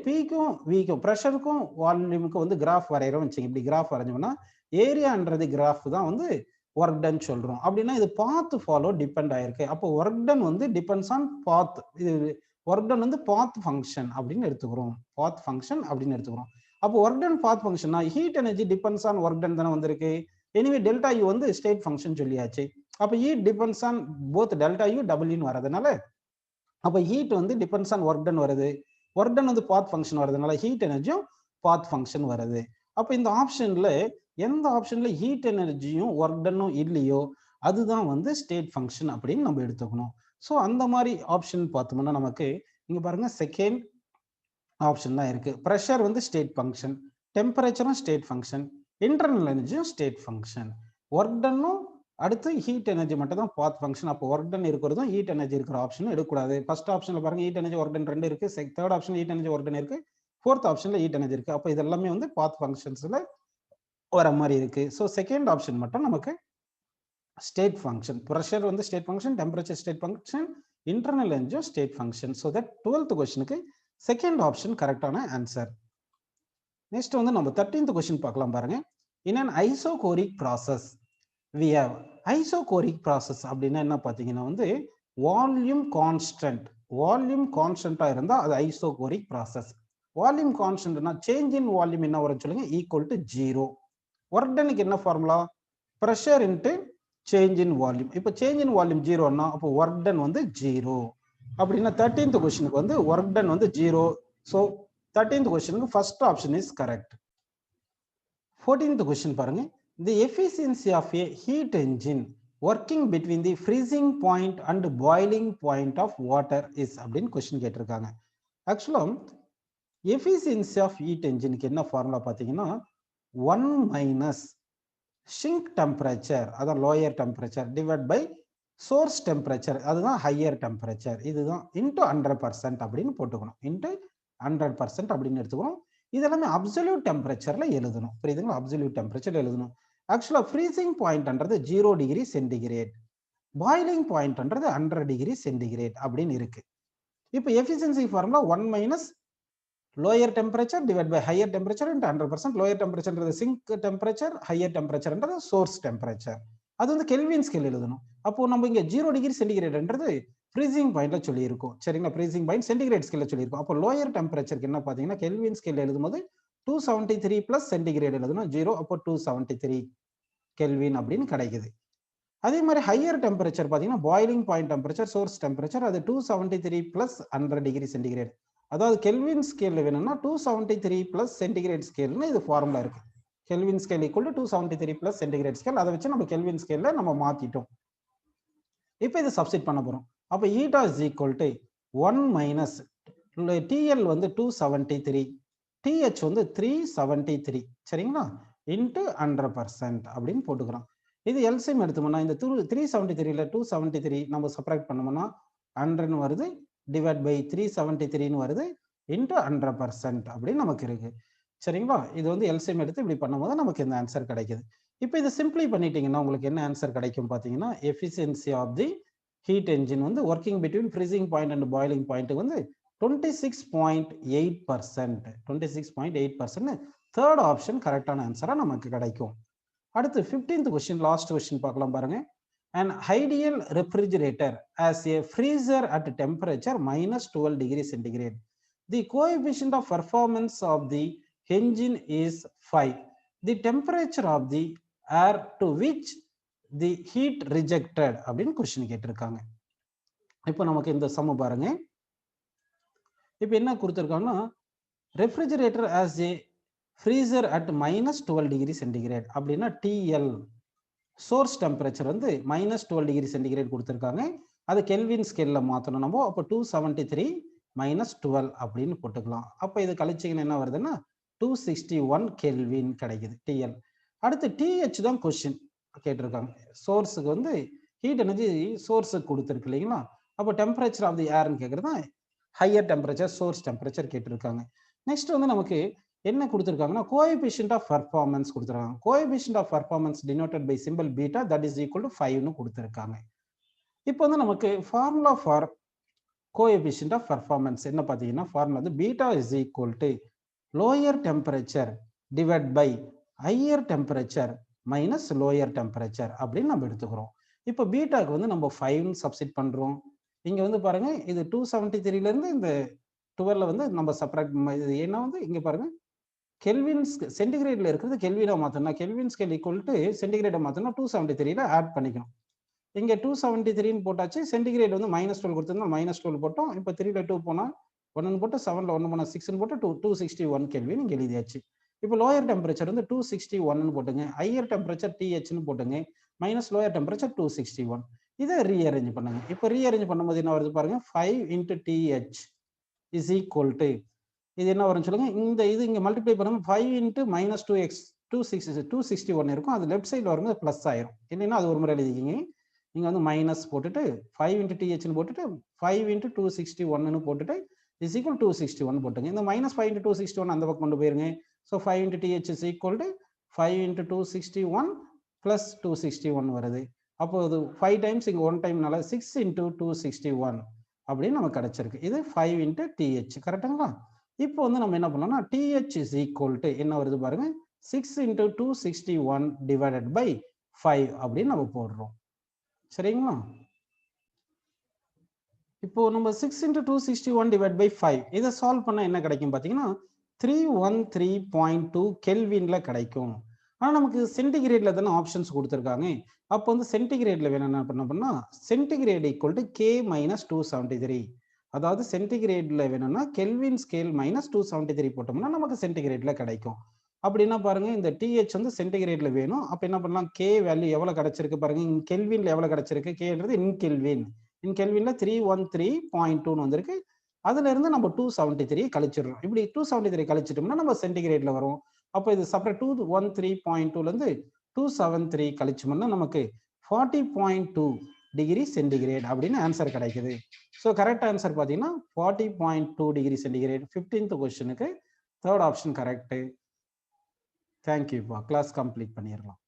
பிக்கும் விக்கும் ப்ரெஷருக்கும் வால்யூமுக்கும் வந்து கிராஃப் வரைகிறோம் வச்சுங்க. இப்படி கிராஃப் வரைஞ்சோம்னா ஏரியான்றது கிராஃப் தான் வந்து ஒர்க் டன் சொல்றோம். அப்படின்னா இது பாத் ஃபாலோ டிபெண்ட் ஆயிருக்கு. அப்போ ஒர்க் டன் வந்து டிபெண்ட்ஸ் ஆன் பாத். இது ஒர்க் டன் வந்து பாத் ஃபங்க்ஷன் அப்படின்னு எடுத்துக்கிறோம். பாத் ஃபங்க்ஷன் அப்படின்னு எடுத்துக்கிறோம். அப்போ ஒர்க் டன் பாத் ஃபங்க்ஷன்னா heat energy depends on work done தானே வந்திருக்கு. எனிவே டெல்டா யூ வந்து ஸ்டேட் ஃபங்க்ஷன் சொல்லியாச்சு. அப்போ heat depends on both delta U டபிள்யூன்னு வரதுனால அப்போ ஹீட் வந்து டிபெண்ட்ஸ் ஆன் ஒர்க் டன் வருது. ஒர்க் டன் வந்து பாத் ஃபங்க்ஷன் வரதுனால ஹீட் எனர்ஜியும் பாத் ஃபங்க்ஷன் வருது. அப்போ இந்த ஆப்ஷன்ல எந்த ஆப்ஷன்ல ஹீட் எனர்ஜியும் ஒர்க் டன்னும் இல்லையோ அதுதான் வந்து ஸ்டேட் ஃபங்க்ஷன் அப்படின்னு நம்ம எடுத்துக்கணும். ஸோ அந்த மாதிரி ஆப்ஷன் பார்த்தோம்னா நமக்கு இங்க பாருங்க செகண்ட் ஆப்ஷன் தான் இருக்கு. ப்ரெஷர் வந்து ஸ்டேட் ஃபங்க்ஷன், டெம்பரேச்சரும் ஸ்டேட் ஃபங்க்ஷன், இன்டர்னல் எனர்ஜியும் ஸ்டேட் ஃபங்க்ஷன், ஒர்க் டன்னும் அடுத்து ஹீட் எனர்ஜி மட்டும் தான் பாத் ஃபங்க்ஷன். அப்போ ஒர்க் டன் இருக்கிறதும் ஹீட் எனர்ஜி இருக்கிற ஆப்ஷன் எடுக்கக்கூடாது. ஃபர்ஸ்ட் ஆப்ஷன்ல பாருங்க ஹீட் எனர்ஜி ஒர்க் டன் ரெண்டு இருக்கு. Third option heat energy work done இருக்கு. ஃபோர்த் ஆப்ஷன்ல ஹீட் எனர்ஜி இருக்கு. அப்போ இதெல்லாமே வந்து பாத் ஃபங்க்ஷன்ஸ்ல வர மாதிரி இருக்கு. ஸோ செகண்ட் ஆப்ஷன் மட்டும் நமக்கு ஸ்டேட் ஃபங்க்ஷன். ப்ரெஷர் வந்து state function, temperature state function, internal energy state function. So that 12th கொஸ்டினுக்கு செகண்ட் ஆப்ஷன் கரெக்டான ஆன்சர். நெக்ஸ்ட் வந்து நம்ம 13th கொஸ்டின் பார்க்கலாம் பாருங்க. In an isochoric process we have. Isochoric process அப்படின்னா என்ன பார்த்தீங்கன்னா வந்து வால்யூம் கான்ஸ்டன்ட். வால்யூம் கான்ஸ்டன்டா இருந்தா அது ஐசோகோரிக் ப்ராசஸ். வால்யூம் கான்ஸ்டன்ட்னா சேஞ்ச் இன் வால்யூம் என்ன வரும் சொல்லுங்க, ஈக்குவல் டு 0. ஒர்க் டனுக்கு என்ன formula? Pressure into change in volume. இப்போ சேஞ்ச் இன் வால்யூம் ஜீரோன்னா அப்போ ஒர்க் டன் வந்து ஜீரோ. அப்படின்னா 13th கொஸ்டினுக்கு வந்து ஒர்க் டன் வந்து ஜீரோ. ஸோ 13th கொஸ்டினுக்கு first option is correct. 14th question பாருங்க. The efficiency of a heat engine working between the freezing point and boiling point of water is அப்படின்னு question கேட்டிருக்காங்க. ஆக்சுவலா efficiency of heat என்ஜினுக்கு என்ன formula பார்த்தீங்கன்னா 1 minus sink temperature, அதான் lower temperature, divide by source temperature, அதுதான் higher temperature, இதுதான் into 100% அப்படின்னு போட்டுக்கணும். இன்டூ 100% அப்படின்னு எடுத்துக்கணும். இதெல்லாமே அப்சல்யூட் டெம்பரேச்சர்ல எழுதணும். புரியுதுங்களா? அப்சல்யூட் டெம்பரேச்சர் எழுதணும். ஆக்சுவலா ஃப்ரீசிங் பாயிண்ட்ன்றது 0 டிகிரி சென்டிகிரேட், பாய்லிங் பாயிண்ட்ன்றது 100 டிகிரி சென்டிகிரேட் அப்படின்னு இருக்கு. இப்போ efficiency formula 1 minus lower temperature divide by higher temperature into 100%. Lower டெம்பரேச்சர்ன்றது சிங்க் டெம்பரேச்சர், ஹையர் டெம்பரேச்சர்ன்றது சோர்ஸ் டெம்பரேச்சர். அது வந்து கெல்வின் ஸ்கேல் எழுதணும். அப்போ நம்ம இங்க 0 டிகிரி சென்டிகிரேட்ன்றது ஃப்ரீசிங் பாயிண்ட்ல சொல்லி இருக்கும். சரிங்களா? ஃப்ரீசிங் பாயிண்ட் சென்டிகிரேட் ஸ்கேல்ல சொல்லி இருக்கும். அப்போ லோயர் டெம்பரேச்சருக்கு என்ன பாத்தீங்கன்னா கெல்வின் ஸ்கேல் எழுதும்போது 273 பிளஸ் சென்டிகிரேட் எழுதணும் 0. அப்போ 273 கெல்வின் அப்படின்னு கிடைக்குது. அதே மாதிரி ஹையர் டெம்பரேச்சர் பாத்தீங்கன்னா boiling point temperature, source temperature, அது 273 பிளஸ் 100 டிகிரி சென்டிகிரேட். அதாவது கெல்வின் ஸ்கேல் வேணும்னா 273 பிளஸ் சென்டிகிரேட் ஸ்கேல்னு இது ஃபார்முலா இருக்கு. Kelvin scale equal to 273 plus centigrade scale. அதை வச்சு நம்ம கெல்வின் ஸ்கேல்ல நம்ம மாத்திட்டோம். இப்போ இதை சப்ஸ்டிட் பண்ண போறோம். அப்போ eta is equal to 1 minus TL வந்து 273, டிஹெச் வந்து 373, சரிங்களா, இன்ட்டு 100% அப்படின்னு போட்டுக்கிறோம். இது எல்சிஎம் எடுத்தோம்னா இந்த 373ல 273 நம்ம சப்ராக்ட் பண்ணோம்னா 100 வருது, டிவைட் பை 373 வருது, இன்ட்டு 100% அப்படின்னு நமக்கு இருக்கு. சரிங்களா? இது வந்து எல்சிஎம் எடுத்து இப்படி பண்ணும்போது நமக்கு இந்த ஆன்சர் கிடைக்குது. இப்போ இதை சிம்பிளை பண்ணிட்டீங்கன்னா உங்களுக்கு என்ன ஆன்சர் கிடைக்கும் பார்த்தீங்கன்னா efficiency of the heat engine வந்து working between freezing point and boiling point வந்து 26.8%. 26.8% தேர்ட் ஆப்ஷன் கரெக்டான ஆன்சரா நமக்கு கிடைக்கும். அடுத்து 15th கொஸ்டின், லாஸ்ட் கொஸ்டின் பார்க்கலாம் பாருங்க. An ideal refrigerator has a freezer at temperature minus 12 degree centigrade. The coefficient of performance of the engine is 5. The temperature of the air to which the heat rejected அப்படின்னு question கேட்டிருக்காங்க. இப்போ நமக்கு இந்த சம பாருங்க. இப்போ என்ன கொடுத்திருக்காங்கன்னா refrigerator as a freezer at minus 12 degree centigrade அப்படின்னா TL சோர்ஸ் டெம்பரேச்சர் வந்து மைனஸ் 12 டிகிரி சென்டிகிரேட் கொடுத்துருக்காங்க. அது கெல்வின் ஸ்கேல்ல மாற்றணும் நம்ம. அப்போ 273 மைனஸ் 12 அப்படின்னு போட்டுக்கலாம். அப்போ இது கழிச்சிங்கன்னா என்ன வருதுன்னா 261 கெல்வின் கிடைக்குது டிஎல். அடுத்து டிஹெச் தான் கொஸ்டின் கேட்டிருக்காங்க. சோர்ஸுக்கு வந்து ஹீட் எனர்ஜி சோர்ஸுக்கு கொடுத்துருக்கு இல்லைங்களா? அப்போ டெம்பரேச்சர் ஆஃப் தி ஏர்னு கேட்குறது ஹையர் டெம்பரேச்சர், சோர்ஸ் டெம்பரேச்சர் கேட்டிருக்காங்க. நெக்ஸ்ட் வந்து நமக்கு என்ன கொடுத்திருக்காங்கன்னா கோஎஃபிஷியன்ட் ஆஃப் பெர்ஃபார்மன்ஸ் கொடுத்திருக்காங்க. Coefficient of performance denoted by simple beta that is equal to 5 னு கொடுத்திருக்காங்க. இப்போ வந்து நமக்கு formula for coefficient of performance என்ன பார்த்தீங்கன்னா ஃபார்முலா வந்து beta is equal to lower temperature divide by higher temperature minus lower temperature அப்படின்னு நம்ம எடுத்துக்கிறோம். இப்போ பீட்டாக்கு வந்து நம்ம 5 னு சப்ஸ்டிட் பண்றோம். இங்க வந்து பாருங்க இது 273ல இருந்து இந்த 12 வந்து நம்ம செப்பரேட் ஏன்னா வந்து இங்க பாருங்க கெல்வின் சென்டிகிரேட்ல இருக்கிறது கெல்வினா மாத்தணும். கெல்வின் ஸ்கேல் ஈக்குவல் டு சென்டிகிரேட மாத்தணும் 273ல ஆட் பண்ணிக்கணும். இங்க 273ன்னு போட்டாச்சு. சென்டிகிரேட் வந்து -12 கொடுத்திருந்தா -12 போட்டோம். இப்போ 3ல 2 போனா 1 போட்டு 7ல 1 போனா 6 போட்டு 261 கெல்வின் இங்க எழுதியாச்சு. இப்போ லோயர் டெம்பரேச்சர் வந்து 261 போட்டுங்க. ஹையர் டெம்பரேச்சர் THன்னு போட்டுங்க. Minus lower temperature 261. இதை ரீஅரேஞ்ச் பண்ணுங்க. இப்போ ரீஅரேஞ்ச் பண்ணும்போது என்ன வருது பாருங்க 5 × TH is equal to இது என்ன வரும்னு சொல்லுங்க. இந்த இது இங்க மல்டிப்ளை பண்ணுங்க 5 × -2x 261 இருக்கும். அது லெஃப்ட் சைடுல வரும்போது பிளஸ் ஆயிரும். இல்லைன்னா அது ஒரு முறை எழுதிக்கிங்க. நீங்க வந்து மைனஸ் போட்டுட்டு 5 × THன்னு போட்டுட்டு 5 × 261ன்னு போட்டுட்டு is equal 261 போட்டுங்க. இந்த -5 × 261 அந்த பக்கம் கொண்டு போயிருங்க. So 5 × TH is equal to 5 × 261 plus 261 வருது. அப்போ அது 5 டைம்ஸ் இங்க 1 டைம்னால 6 × 261 அப்படின்னு நமக்கு கிடைச்சிருக்கு. இது 5 × TH கரெக்டுங்களா? இப்போ வந்து நம்ம என்ன பண்ணோம்னா TH is equal to என்ன வருது பாருங்க 6 × 261 divided by 5 அப்படின்னு நம்ம போடுறோம். சரிங்களா? இப்போ நம்ம 6 × 261 divided by 5 இதை சால்வ் பண்ணா என்ன கிடைக்கும் பாத்தீங்கன்னா 313.2 கெல்வின்ல கிடைக்கும். ஆனால் நமக்கு சென்டிகிரேட்ல தானே ஆப்ஷன்ஸ் கொடுத்துருக்காங்க. அப்போ வந்து சென்டிகிரேட்ல வேணும் என்ன பண்ணோம்னா centigrade equal to K minus 273. அதாவது சென்டிகிரேட்ல வேணும்னா கெல்வின் ஸ்கேல் மைனஸ் 273 போட்டோம்னா நமக்கு சென்டிகிரேட்ல கிடைக்கும். அப்படின்னா பாருங்க இந்த டிஹெச் வந்து சென்டிகிரேட்ல வேணும். அப்போ என்ன பண்ணலாம், கே வேல்யூ எவ்வளோ கிடைச்சிருக்கு பாருங்க, இன் கெல்வின்ல எவ்வளோ கிடைச்சிருக்கு, கேன்றது இன் கெல்வின். இன் கெல்வின்ல 313.2 வந்திருக்கு. அதுல இருந்து நம்ம 273 கழிச்சிடுறோம். இப்படி 273 கழிச்சிட்டோம்னா நம்ம சென்டிகிரேட்ல வரும். அப்போ இது செப்பரேட் 213.2ல இருந்து 273 கழிச்சோம்னா நமக்கு 40.2 டிகிரி சென்டிகிரேட் அப்படின்னு ஆன்சர் கிடைக்குது. ஸோ கரெக்ட் ஆன்சர் பார்த்தீங்கன்னா 40.2 டிகிரி சென்டிகிரேட். 15th கொஸ்டினுக்கு தேர்ட் ஆப்ஷன் கரெக்ட். தேங்க்யூப்பா. கிளாஸ் கம்ப்ளீட் பண்ணிடலாம்.